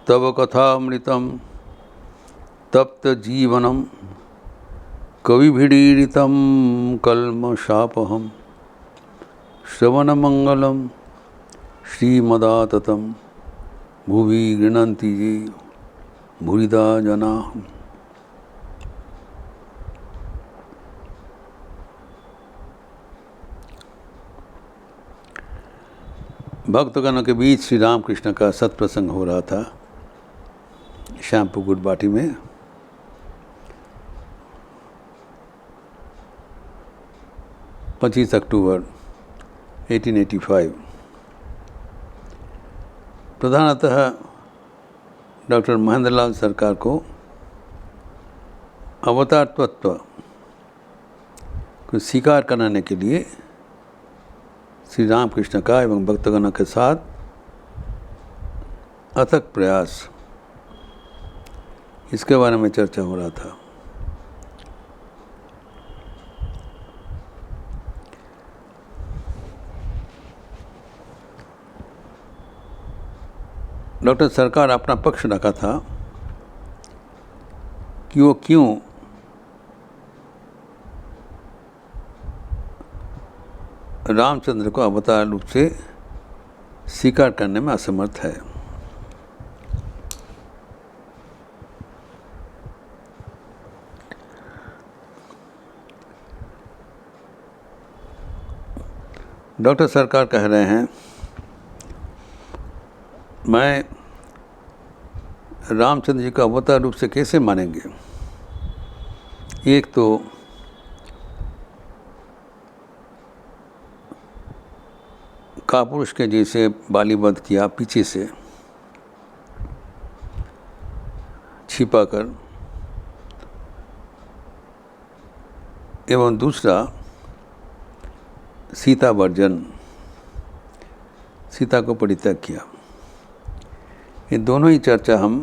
तव कथामृतं तप्त जीवनम कविभिडीडितं कल्मषापहं श्रवणमंगलम श्रीमदाततं भुवि गृह्णन्ति ये भूरिदा जनाः। भक्तगणों के बीच श्री रामकृष्ण का सत्प्रसंग हो रहा था श्यामपुर गुड़बाटी में। अक्टूबर 1885। प्रधानतः डॉक्टर महेंद्रलाल सरकार को अवतार तत्व को स्वीकार कराने के लिए श्री रामकृष्ण का एवं भक्तगणों के साथ अथक प्रयास, इसके बारे में चर्चा हो रहा था। डॉक्टर सरकार अपना पक्ष रखा था कि वो क्यों रामचंद्र को अवतार रूप से स्वीकार करने में असमर्थ है। डॉक्टर सरकार कह रहे हैं, मैं रामचंद्र जी को अवतार रूप से कैसे मानेंगे? एक तो कापुरुष के जैसे बालीवध किया पीछे से छिपाकर, एवं दूसरा सीता वर्जन, सीता को परित्याग किया। ये दोनों ही चर्चा हम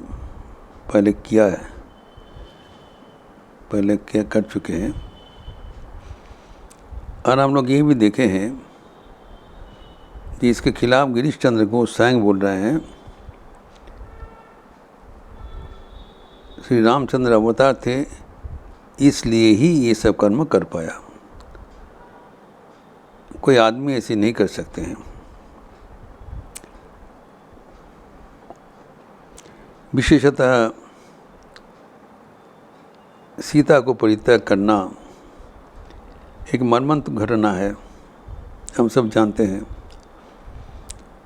पहले किया है, पहले क्या कर चुके हैं। और हम लोग ये भी देखे हैं कि इसके खिलाफ गिरीश चंद्र घोष स्वयं बोल रहे हैं, श्री रामचंद्र अवतार थे इसलिए ही ये सब कर्म कर पाया, कोई आदमी ऐसे नहीं कर सकते हैं। विशेषतः सीता को परित्याग करना एक मर्मंत घटना है, हम सब जानते हैं।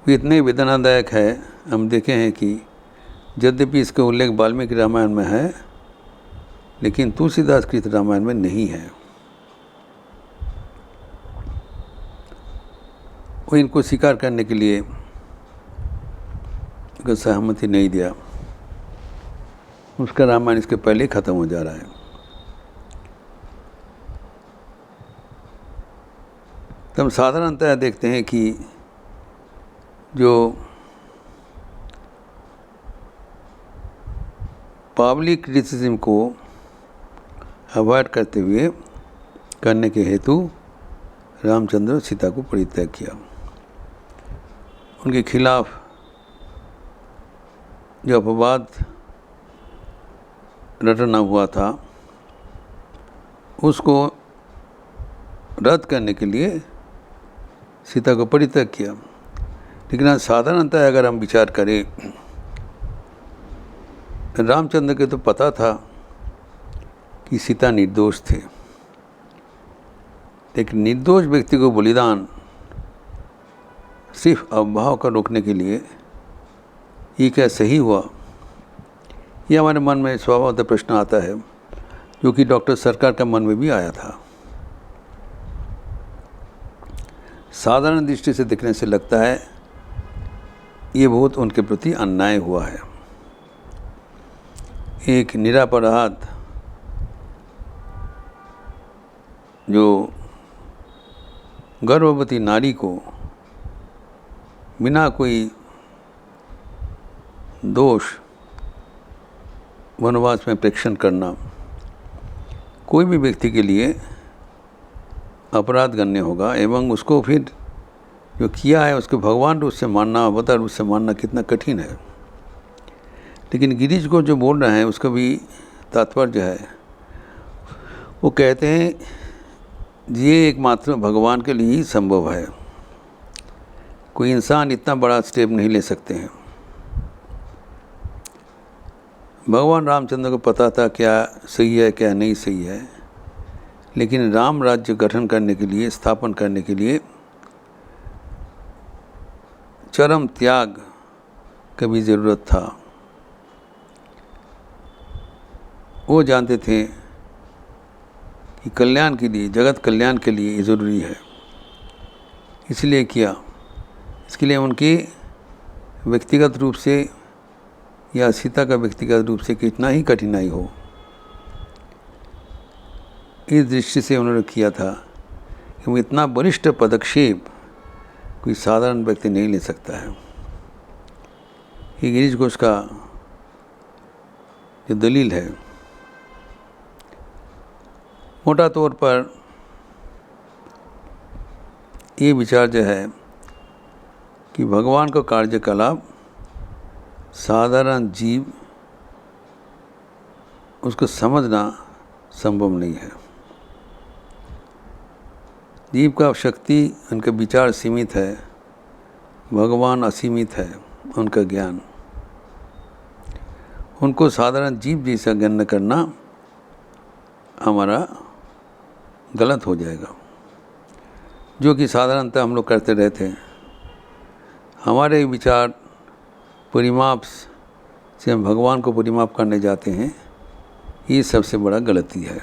वो इतने वेदनादायक है, हम देखे हैं कि यद्यपि इसका उल्लेख वाल्मीकि रामायण में है, लेकिन तुलसीदास कृत रामायण में नहीं है। वो इनको स्वीकार करने के लिए सहमति नहीं दिया। उसका रामायण इसके पहले ही खत्म हो जा रहा है। तो हम साधारणतः देखते हैं कि जो पब्लिक क्रिटिसिज्म को अवॉइड करते हुए करने के हेतु रामचंद्र सीता को परित्याग किया। उनके खिलाफ जो अपवाद रटना हुआ था उसको रद्द करने के लिए सीता को परित्याग किया। लेकिन साधारणतः अगर हम विचार करें, रामचंद्र के तो पता था कि सीता निर्दोष थे, लेकिन निर्दोष व्यक्ति को बलिदान सिर्फ अभाव का रोकने के लिए ये क्या सही हुआ? ये हमारे मन में स्वभावतः प्रश्न आता है, जो कि डॉक्टर सरकार के मन में भी आया था। साधारण दृष्टि से देखने से लगता है ये बहुत उनके प्रति अन्याय हुआ है। एक निरपराध जो गर्भवती नारी को बिना कोई दोष वनवास में प्रेषण करना कोई भी व्यक्ति के लिए अपराध गण्य होगा, एवं उसको फिर जो किया है उसको भगवान रूप से मानना, अवतार रूप से मानना कितना कठिन है। लेकिन गिरीश को जो बोल रहे हैं उसका भी तात्पर्य है, वो कहते हैं ये एकमात्र भगवान के लिए ही संभव है, कोई इंसान इतना बड़ा स्टेप नहीं ले सकते हैं। भगवान रामचंद्र को पता था क्या सही है क्या नहीं सही है, लेकिन राम राज्य गठन करने के लिए, स्थापन करने के लिए चरम त्याग की भी ज़रूरत था। वो जानते थे कि कल्याण के लिए, जगत कल्याण के लिए ये ज़रूरी है, इसलिए किया। इसके लिए उनके व्यक्तिगत रूप से या सीता का व्यक्तिगत रूप से कितना ही कठिनाई हो, इस दृष्टि से उन्होंने किया था कि वो इतना वरिष्ठ पदक्षेप कोई साधारण व्यक्ति नहीं ले सकता है। ये गिरीश घोष का जो दलील है, मोटा तौर पर ये विचार जो है कि भगवान का कार्यकलाप साधारण जीव उसको समझना संभव नहीं है। जीव का शक्ति, उनका विचार सीमित है, भगवान असीमित है उनका ज्ञान। उनको साधारण जीव जैसा गण्य करना हमारा गलत हो जाएगा, जो कि साधारणतः हम लोग करते रहते हैं। हमारे विचार परिमाप से हम भगवान को परिमाप करने जाते हैं, ये सबसे बड़ा गलती है।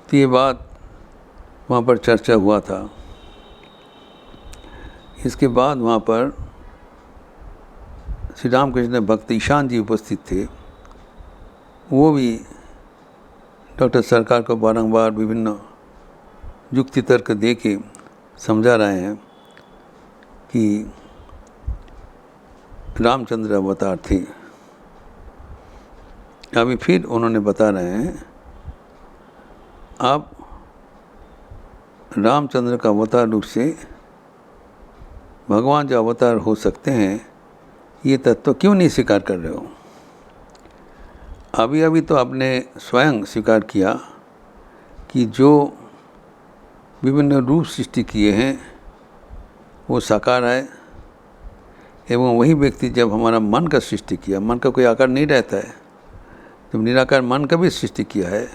तो ये बात वहाँ पर चर्चा हुआ था। इसके बाद वहाँ पर श्री रामकृष्ण भक्त ईशान जी उपस्थित थे। वो भी डॉक्टर सरकार को बारंबार विभिन्न युक्ति तर्क दे के समझा रहे हैं कि रामचंद्र अवतार थे। अभी फिर उन्होंने बता रहे हैं, आप रामचंद्र का अवतार रूप से भगवान जो अवतार हो सकते हैं, ये तत्व क्यों नहीं स्वीकार कर रहे हो? अभी अभी तो आपने स्वयं स्वीकार किया कि जो विभिन्न रूप सृष्टि किए हैं वो साकार है, एवं वही व्यक्ति जब हमारा मन का सृष्टि किया, मन का कोई आकार नहीं रहता है, जब निराकार मन का भी सृष्टि किया है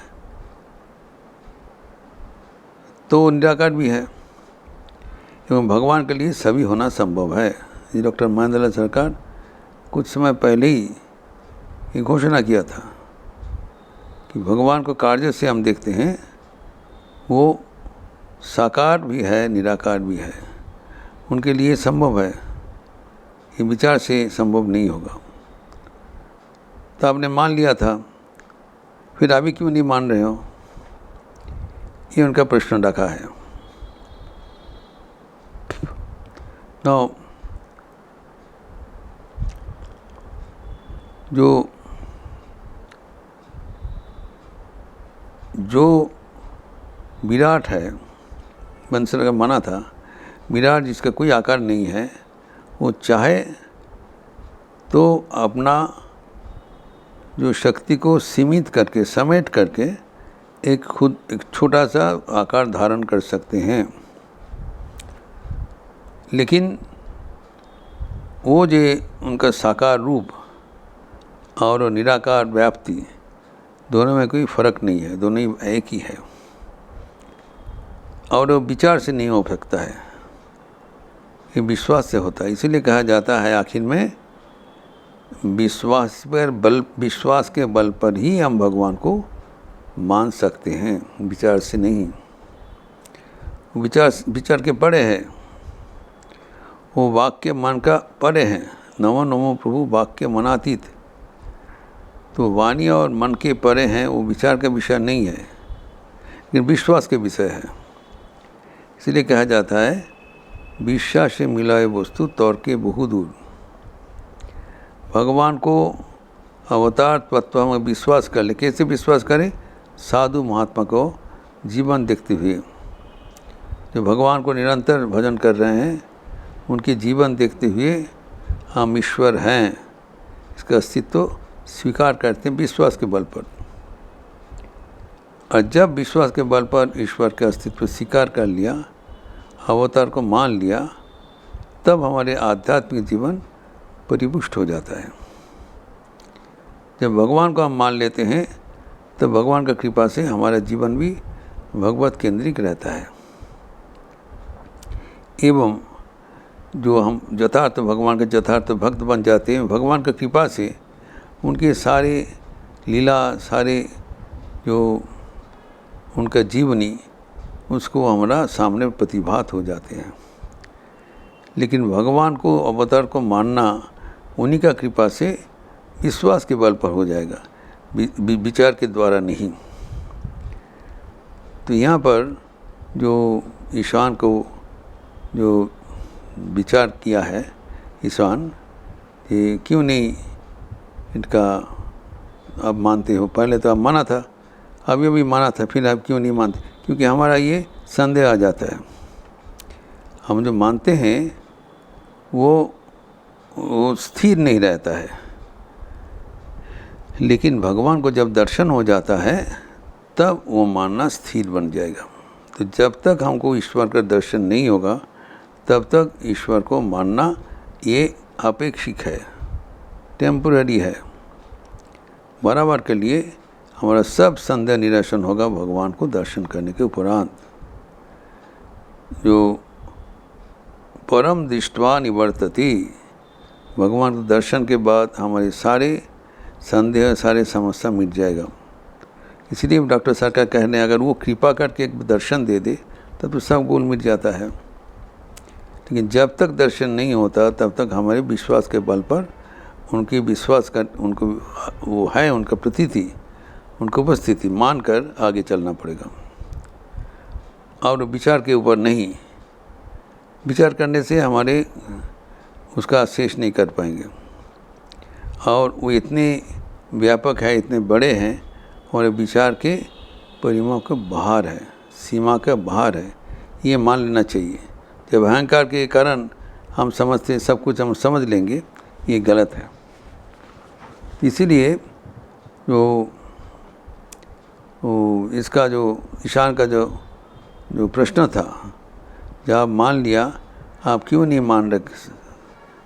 तो निराकार भी है, एवं भगवान के लिए सभी होना संभव है। ये डॉक्टर महेंद्र सरकार कुछ समय पहले ही ये घोषणा किया था कि भगवान को कार्य से हम देखते हैं, वो साकार भी है, निराकार भी है, उनके लिए संभव है, ये विचार से संभव नहीं होगा। तो आपने मान लिया था, फिर अभी क्यों नहीं मान रहे हो? ये उनका प्रश्न रखा है। नौ जो विराट है, बंसल का माना था, विराट जिसका कोई आकार नहीं है, वो चाहे तो अपना जो शक्ति को सीमित करके, समेट करके एक छोटा सा आकार धारण कर सकते हैं। लेकिन वो जो उनका साकार रूप और निराकार व्याप्ति, दोनों में कोई फर्क नहीं है, दोनों ही एक ही है, और वो विचार से नहीं हो सकता है, ये विश्वास से होता है। इसीलिए कहा जाता है आखिर में, विश्वास के बल पर ही हम भगवान को मान सकते हैं, विचार से नहीं। विचार के परे है, वो वाक्य मन का परे है। नमो नमो प्रभु वाक्य मनातीत, तो वाणी और मन के परे हैं, वो विचार का विषय नहीं है, लेकिन विश्वास के विषय है। इसलिए कहा जाता है, विश्वास से मिलाए वस्तु तौर के बहु दूर। भगवान को अवतार तत्व में विश्वास कर ले। कैसे विश्वास करें? साधु महात्मा को जीवन देखते हुए, जो भगवान को निरंतर भजन कर रहे हैं, उनके जीवन देखते हुए हम ईश्वर हैं इसका अस्तित्व स्वीकार करते हैं विश्वास के बल पर। और जब विश्वास के बल पर ईश्वर के अस्तित्व स्वीकार कर लिया, अवतार को मान लिया, तब हमारे आध्यात्मिक जीवन परिपुष्ट हो जाता है। जब भगवान को हम मान लेते हैं तब भगवान की कृपा से हमारा जीवन भी भगवत केंद्रित रहता है एवं जो हम यथार्थ भगवान के यथार्थ भक्त बन जाते हैं। भगवान की कृपा से उनके सारे लीला, सारे जो उनका जीवनी, उसको हमारा सामने प्रतिभात हो जाते हैं। लेकिन भगवान को, अवतार को मानना उन्हीं का कृपा से विश्वास के बल पर हो जाएगा, विचार के द्वारा नहीं। तो यहाँ पर जो ईशान को जो विचार किया है, ईशान ये क्यों नहीं इनका आप मानते हो? पहले तो आप माना था, अभी अभी माना था, फिर आप क्यों नहीं मानते? क्योंकि हमारा ये संदेह आ जाता है। हम जो मानते हैं वो स्थिर नहीं रहता है, लेकिन भगवान को जब दर्शन हो जाता है तब वो मानना स्थिर बन जाएगा। तो जब तक हमको ईश्वर का दर्शन नहीं होगा तब तक ईश्वर को मानना ये अपेक्षिक है, टेम्पोररी है। बराबर के लिए हमारा सब संदेह निरसन होगा भगवान को दर्शन करने के उपरांत। जो परम दृष्ट्वा निवर्तति, भगवान के दर्शन के बाद हमारे सारे संदेह, सारे समस्या मिट जाएगा। इसलिए डॉक्टर सरकार कह रहे हैं अगर वो कृपा करके एक दर्शन दे दे तब तो सब गोल मिट जाता है। लेकिन जब तक दर्शन नहीं होता तब तक हमारे विश्वास के बल पर उनके विश्वास का, उनको वो है उनका प्रतीति, उनको उपस्थिति मानकर आगे चलना पड़ेगा और विचार के ऊपर नहीं। विचार करने से हमारे उसका शेष नहीं कर पाएंगे। और वो इतने व्यापक है, इतने बड़े हैं, हमारे विचार के परिमाण के बाहर है, सीमा के बाहर है, ये मान लेना चाहिए। जब अहंकार के कारण हम समझते सब कुछ हम समझ लेंगे, ये गलत है। इसीलिए जो इसका जो ईशान का जो प्रश्न था, जब आप मान लिया, आप क्यों नहीं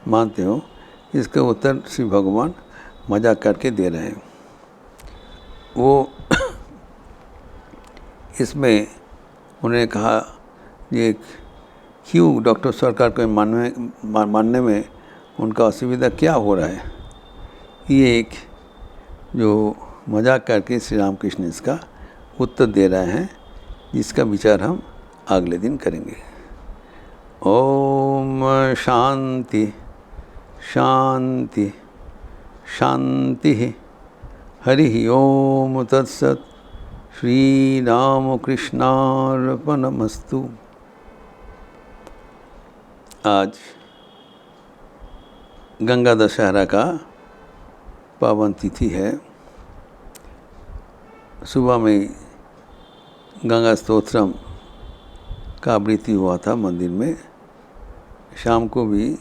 मानते हो, इसका उत्तर श्री भगवान मजाक करके दे रहे हैं। वो इसमें उन्होंने कहा ये क्यों डॉक्टर सरकार को मानने में उनका असुविधा क्या हो रहा है, ये एक जो मजाक करके श्री रामकृष्ण इसका उत्तर दे रहे हैं, जिसका विचार हम अगले दिन करेंगे। ओम शांति शांति शांति। हरि ओम तत्सत। श्री राम कृष्णार्पणमस्तु। आज गंगा दशहरा का पावन तिथि है। सुबह में गंगा स्तोत्रम का आवृत्ति हुआ था मंदिर में, शाम को भी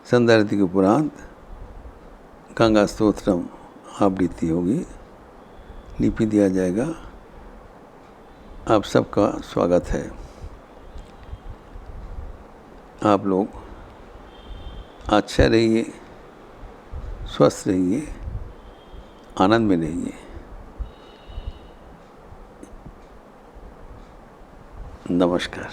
संध्या आरती के उपरांत गंगा स्तोत्रम आवृत्ति होगी, लिपि दिया जाएगा। आप सबका स्वागत है। आप लोग अच्छे रहिए, स्वस्थ रहिए, आनंद में रहिए। नमस्कार।